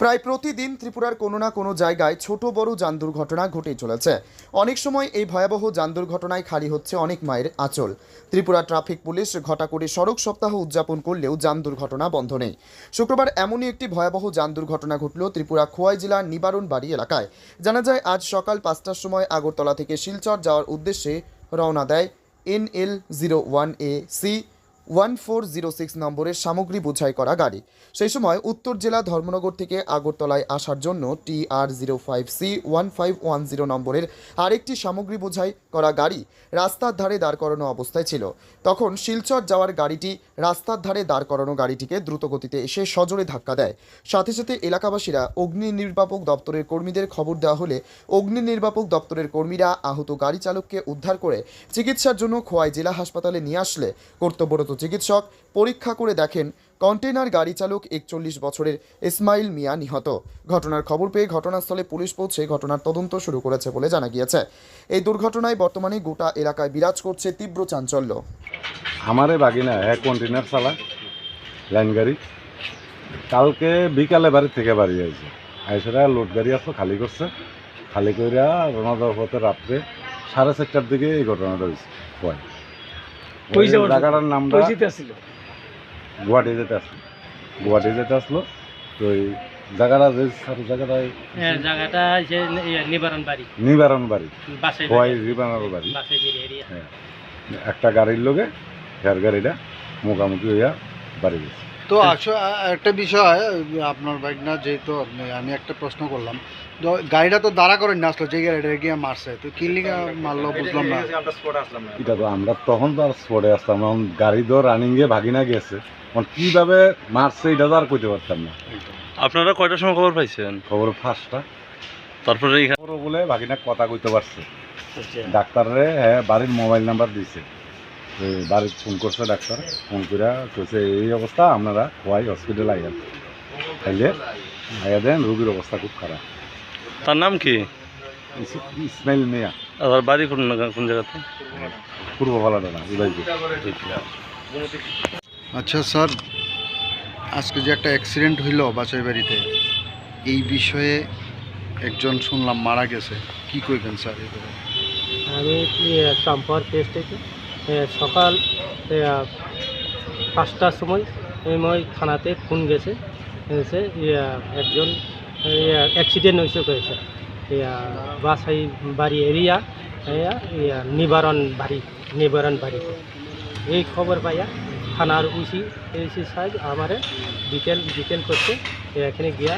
প্রায় প্রতিদিন ত্রিপুরার কোনো না কোনো জায়গায় ছোট বড় যান দুর্ঘটনা ঘটেই চলেছে। অনেক সময় এই ভয়াবহ যান দুর্ঘটনায় খালি হচ্ছে অনেক মায়ের আঁচল। ত্রিপুরা ট্রাফিক পুলিশ ঘটা করে সড়ক সপ্তাহ উদযাপন করলেও যান দুর্ঘটনা বন্ধ নেই। শুক্রবার এমনই একটি ভয়াবহ যান দুর্ঘটনা ঘটল ত্রিপুরা খোয়াই জেলার নিবারণ বাড়ি এলাকায়। জানা যায় আজ সকাল 5টার সময় আগরতলা থেকে শিলচর যাওয়ার উদ্দেশ্যে রওনা দেয় NL01AC 1406 নম্বরের সামগ্রী বোঝাই করা গাড়ি। সেই সময় উত্তর জেলা ধর্মনগর থেকে আগরতলায় আসার জন্য TR05C 1510 নম্বরের আরেকটি সামগ্রী বোঝাই করা গাড়ি রাস্তার ধারে দাঁড় করানো অবস্থায় ছিল। তখন শিলচর যাওয়ার গাড়িটি রাস্তার ধারে দাঁড় করানো গাড়িটিকে দ্রুতগতিতে এসে সজোরে ধাক্কা দেয়। সাথে সাথে এলাকাবাসীরা অগ্নি নির্বাপক দপ্তরের কর্মীদের খবর দেওয়া হলে অগ্নি নির্বাপক দপ্তরের কর্মীরা আহত গাড়ি চালককে উদ্ধার করে চিকিৎসার জন্য খোয়াই জেলা হাসপাতালে নিয়ে আসলে কর্তব্যরত চিকিৎসক পরীক্ষা করে দেখেন কন্টেনার গাড়ি চালক 41 বছরের ইসমাইল মিয়া নিহত। ঘটনার খবর পেয়ে ঘটনাস্থলে পুলিশ পৌঁছে ঘটনার তদন্ত শুরু করেছে বলে জানা গিয়েছে। এই দুর্ঘটনায় বর্তমানে গোটা এলাকায় বিরাজ করছে তীব্র চাঞ্চল্য। আমারে বাগিনা এক কন্টেনার চালা লাইন গাড়ি কালকে বিকালে বাড়ি থেকে বাড়ি আইছে আইসেরা লোড গাড়ি আসলো খালি করছে, খালি কইরা রওনা দেওয়ার পথে রাত্রে 4:30টার দিকে এই ঘটনাটা হয়েছে। জায়গাটার নামটা গুয়াহাটি যেতে আসলো তো এই জায়গাটা নিবারণ বাড়ি হ্যাঁ, একটা গাড়ির লোকে হেয়ার গাড়িটা মোকামুখি হইয়া বাড়ি গেছে। তো একটা বিষয় আপনার বাইক না, যেহেতু আমি একটা প্রশ্ন করলাম, তো গাড়িটা তো দাঁড়া করেন না আসলো, যে গাড়িটা গিয়ে মারছে, তো কি লিগা মারলো বুঝলাম না। এটা তো আমরা তখন তো আর স্পটে আসতাম না, গাড়ি তো রানিংয়ে ভাগিনা গেছে, কিভাবে মারছে এটা তো আর কইতে পারতাম না। আপনারা কয়টার সময় খবর পাইছেন? খবর 5টা, তারপরে বলে ভাগিনা কথা কইতে পারছে। ডাক্তারে হ্যাঁ বাড়ির মোবাইল নাম্বার দিয়েছে, বাড়ির ফোন করছে ডাক্তার, ফোন করে কইছে এই অবস্থা, আপনারা খোয়াই হসপিটাল আইয়ান, খাইলে আইয়া দেন, রোগীর অবস্থা খুব খারাপ। তার নাম কি? ইসমাইল মিয়া। আর বাড়ি কোন জায়গাতে? পূর্ব ভালাডানা, উদয়পুর। আচ্ছা স্যার, আজকে যে একটা অ্যাক্সিডেন্ট হইল বাছাই বাড়িতে, এই বিষয়ে একজন শুনলাম মারা গেছে, কি কইবেন স্যার? আমি চম্পার পেজ থেকে সকাল 5টার সময় থানাতে ফোন গেছে, একজন অ্যাক্সিডেন্ট হয়েছে বাসাই বাড়ি এরিয়া নিবারণ বাড়িতে। এই খবর পাইয়া থানার এসি সাহেব আমারে ডিটেল করতে এখানে গিয়া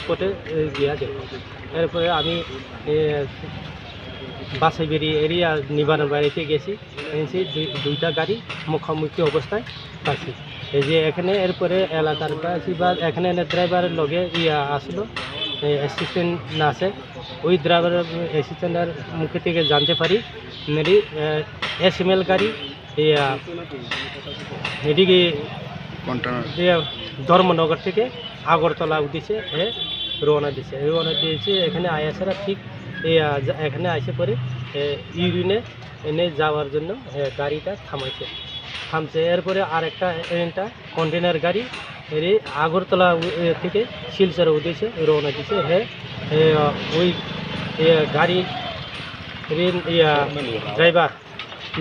স্পটে গিয়া দেখো। এরপরে আমি বাসাইবাড়ি এরিয়া নিবারণ বাড়িতে গেছি, দুইটা গাড়ি মুখোমুখি অবস্থায় পাচ্ছি। এই যে এখানে এরপরে এলাকার বাসী বা এখানে ড্রাইভারের লগে আসলো অ্যাসিস্ট্যান্ট না আছে, ওই ড্রাইভারের অ্যাসিস্ট্যান্টের মুখে থেকে জানতে পারি মেরি SML গাড়ি এদিকে ধর্মনগর থেকে আগরতলা উঠেছে, রওনা দিয়েছে। এখানে আয়াসেরা ঠিক এখানে আসে পরে ইউরিনে এনে যাওয়ার জন্য গাড়িটা থামছে। এরপরে আরেকটা কন্টেনার গাড়ি আগরতলা থেকে শিলচরে উঠেছে, রওনা দিয়েছে। ওই গাড়ি ড্রাইভার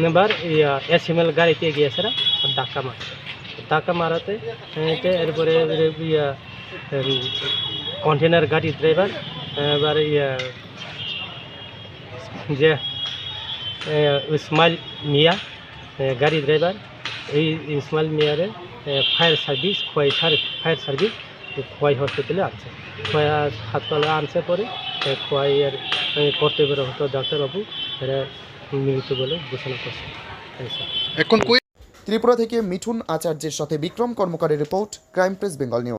নাম্বার SML গাড়িতে গিয়েছে ধাক্কা মারাতে এরপরে কন্টেনার গাড়ি ড্রাইভার এবার যে ইসমাইল মিয়া গাড়ি ড্রাইভার, এই ইসমাইল মিয়ারে ফায়ার সার্ভিস খোয়াই হসপিটালে আনছে। খোয়াই হাসপাতালে আনছে পরে খোয়াইয়ের কর্তব্যরত ডাক্তারবাবু এরা মৃত বলে ঘোষণা করছে। এখন ত্রিপুরা থেকে মিঠুন আচার্যের সাথে বিক্রম কর্মকারের report, crime press Bengal news.